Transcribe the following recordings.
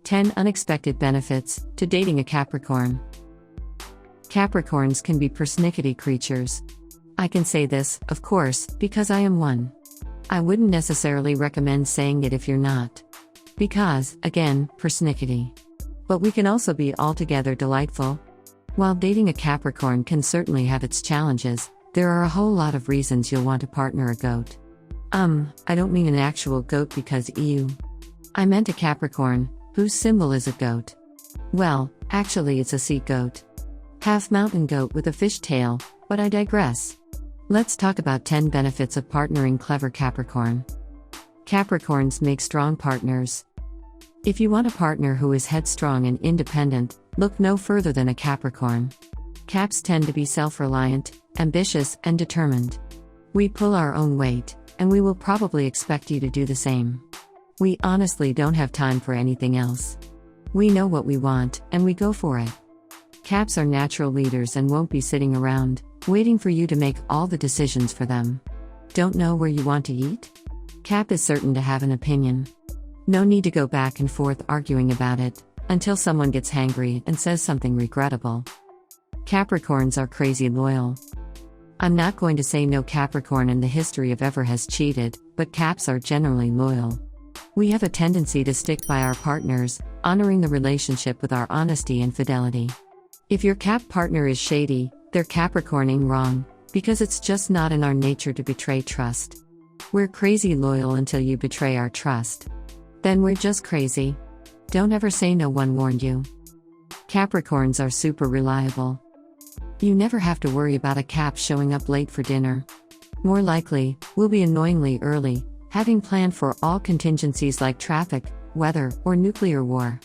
10 Unexpected Benefits to Dating a Capricorn. Capricorns can be persnickety creatures. I can say this, of course, because I am one. I wouldn't necessarily recommend saying it if you're not. Because, again, persnickety. But we can also be altogether delightful. While dating a Capricorn can certainly have its challenges, there are a whole lot of reasons you'll want to partner a goat. I don't mean an actual goat because ew. I meant a Capricorn, whose symbol is a goat. Well, actually it's a sea goat. Half mountain goat with a fish tail, but I digress. Let's talk about 10 benefits of partnering clever Capricorn. Capricorns make strong partners. If you want a partner who is headstrong and independent, look no further than a Capricorn. Caps tend to be self-reliant, ambitious, and determined. We pull our own weight, and we will probably expect you to do the same. We honestly don't have time for anything else. We know what we want, and we go for it. Caps are natural leaders and won't be sitting around, waiting for you to make all the decisions for them. Don't know where you want to eat? Cap is certain to have an opinion. No need to go back and forth arguing about it, until someone gets hangry and says something regrettable. Capricorns are crazy loyal. I'm not going to say no Capricorn in the history of ever has cheated, but Caps are generally loyal. We have a tendency to stick by our partners, honoring the relationship with our honesty and fidelity. If your Cap partner is shady, they're Capricorning wrong, because it's just not in our nature to betray trust. We're crazy loyal until you betray our trust. Then we're just crazy. Don't ever say no one warned you. Capricorns are super reliable. You never have to worry about a Cap showing up late for dinner. More likely, we'll be annoyingly early, having planned for all contingencies like traffic, weather, or nuclear war.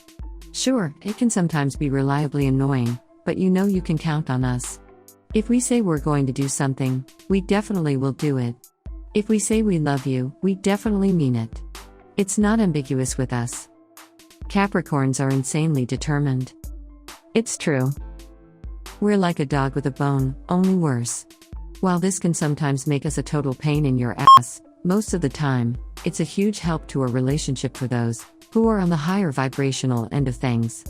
Sure, it can sometimes be reliably annoying, but you know you can count on us. If we say we're going to do something, we definitely will do it. If we say we love you, we definitely mean it. It's not ambiguous with us. Capricorns are insanely determined. It's true. We're like a dog with a bone, only worse. While this can sometimes make us a total pain in your ass, most of the time, it's a huge help to a relationship for those who are on the higher vibrational end of things.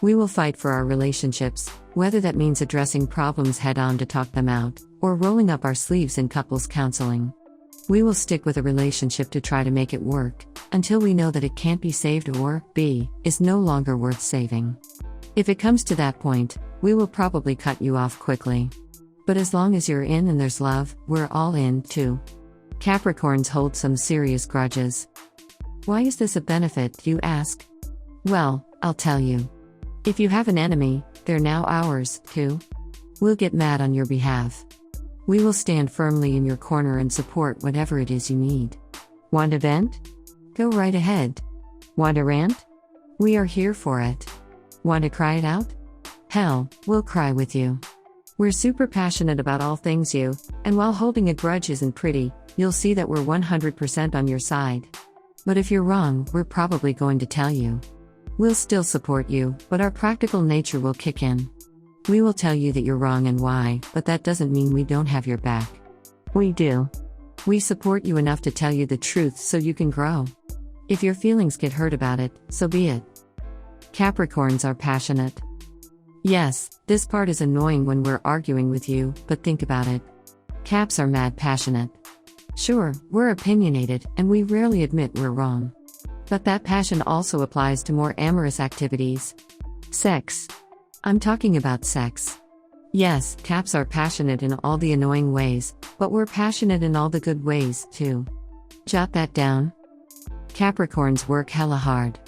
We will fight for our relationships, whether that means addressing problems head-on to talk them out, or rolling up our sleeves in couples counseling. We will stick with a relationship to try to make it work, until we know that it can't be saved or, is no longer worth saving. If it comes to that point, we will probably cut you off quickly. But as long as you're in and there's love, we're all in, too. Capricorns hold some serious grudges. Why is this a benefit, you ask? Well, I'll tell you. If you have an enemy, they're now ours, too. We'll get mad on your behalf. We will stand firmly in your corner and support whatever it is you need. Want a vent? Go right ahead. Want a rant? We are here for it. Want to cry it out? Hell, we'll cry with you. We're super passionate about all things you, and while holding a grudge isn't pretty, you'll see that we're 100% on your side. But if you're wrong, we're probably going to tell you. We'll still support you, but our practical nature will kick in. We will tell you that you're wrong and why, but that doesn't mean we don't have your back. We do. We support you enough to tell you the truth so you can grow. If your feelings get hurt about it, so be it. Capricorns are passionate. Yes, this part is annoying when we're arguing with you, but think about it. Caps are mad passionate. Sure, we're opinionated, and we rarely admit we're wrong. But that passion also applies to more amorous activities. Sex. I'm talking about sex. Yes, Caps are passionate in all the annoying ways, but we're passionate in all the good ways, too. Jot that down. Capricorns work hella hard.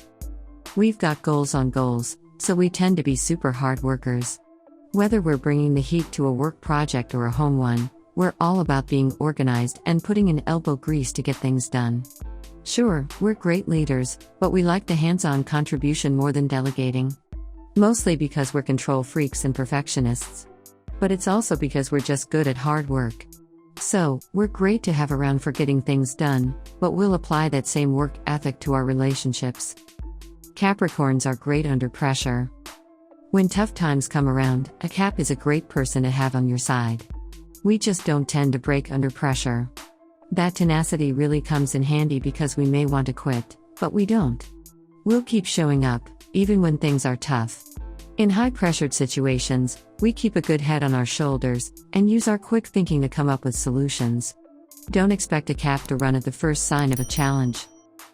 We've got goals on goals, so we tend to be super hard workers. Whether we're bringing the heat to a work project or a home one, we're all about being organized and putting in elbow grease to get things done. Sure, we're great leaders, but we like the hands-on contribution more than delegating. Mostly because we're control freaks and perfectionists. But it's also because we're just good at hard work. So, we're great to have around for getting things done, but we'll apply that same work ethic to our relationships. Capricorns are great under pressure. When tough times come around, a Cap is a great person to have on your side. We just don't tend to break under pressure. That tenacity really comes in handy because we may want to quit, but we don't. We'll keep showing up, even when things are tough. In high-pressured situations, we keep a good head on our shoulders and use our quick thinking to come up with solutions. Don't expect a Cap to run at the first sign of a challenge.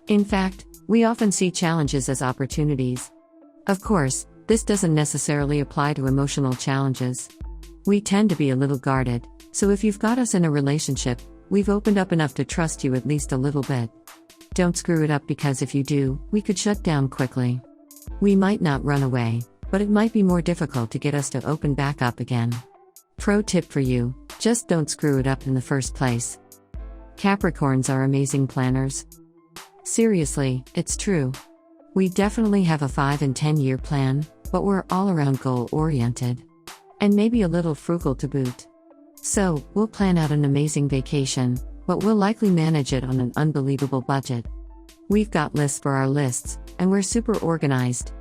In fact, we often see challenges as opportunities. Of course, this doesn't necessarily apply to emotional challenges. We tend to be a little guarded, so if you've got us in a relationship, we've opened up enough to trust you at least a little bit. Don't screw it up, because if you do, we could shut down quickly. We might not run away, but it might be more difficult to get us to open back up again. Pro tip for you: just don't screw it up in the first place. Capricorns are amazing planners. Seriously, it's true. We definitely have a 5 and 10 year plan, but we're all around goal oriented. And maybe a little frugal to boot. So, we'll plan out an amazing vacation, but we'll likely manage it on an unbelievable budget. We've got lists for our lists, and we're super organized.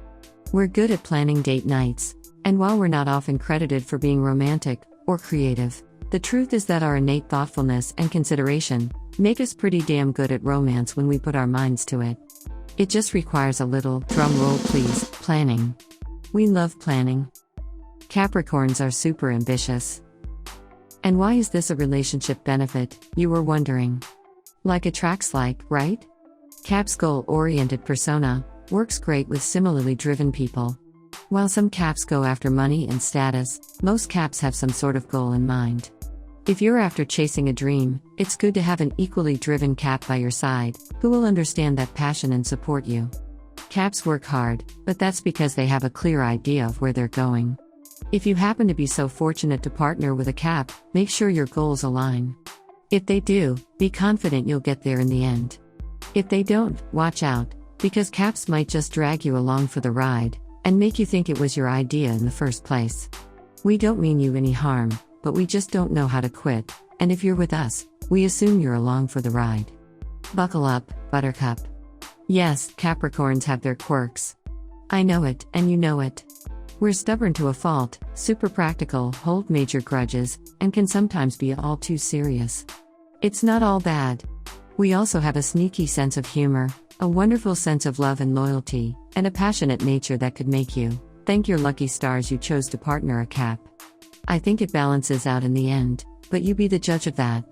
We're good at planning date nights, and while we're not often credited for being romantic or creative, the truth is that our innate thoughtfulness and consideration make us pretty damn good at romance when we put our minds to it. It just requires a little, drum roll please, planning. We love planning. Capricorns are super ambitious. And why is this a relationship benefit, you were wondering? Like attracts like, right? Cap's goal-oriented persona works great with similarly driven people. While some Caps go after money and status, most Caps have some sort of goal in mind. If you're after chasing a dream, it's good to have an equally driven Cap by your side, who will understand that passion and support you. Caps work hard, but that's because they have a clear idea of where they're going. If you happen to be so fortunate to partner with a Cap, make sure your goals align. If they do, be confident you'll get there in the end. If they don't, watch out, because Caps might just drag you along for the ride, and make you think it was your idea in the first place. We don't mean you any harm, but we just don't know how to quit, and if you're with us, we assume you're along for the ride. Buckle up, Buttercup. Yes, Capricorns have their quirks. I know it, and you know it. We're stubborn to a fault, super practical, hold major grudges, and can sometimes be all too serious. It's not all bad. We also have a sneaky sense of humor, a wonderful sense of love and loyalty, and a passionate nature that could make you thank your lucky stars you chose to partner a Cap. I think it balances out in the end, but you be the judge of that.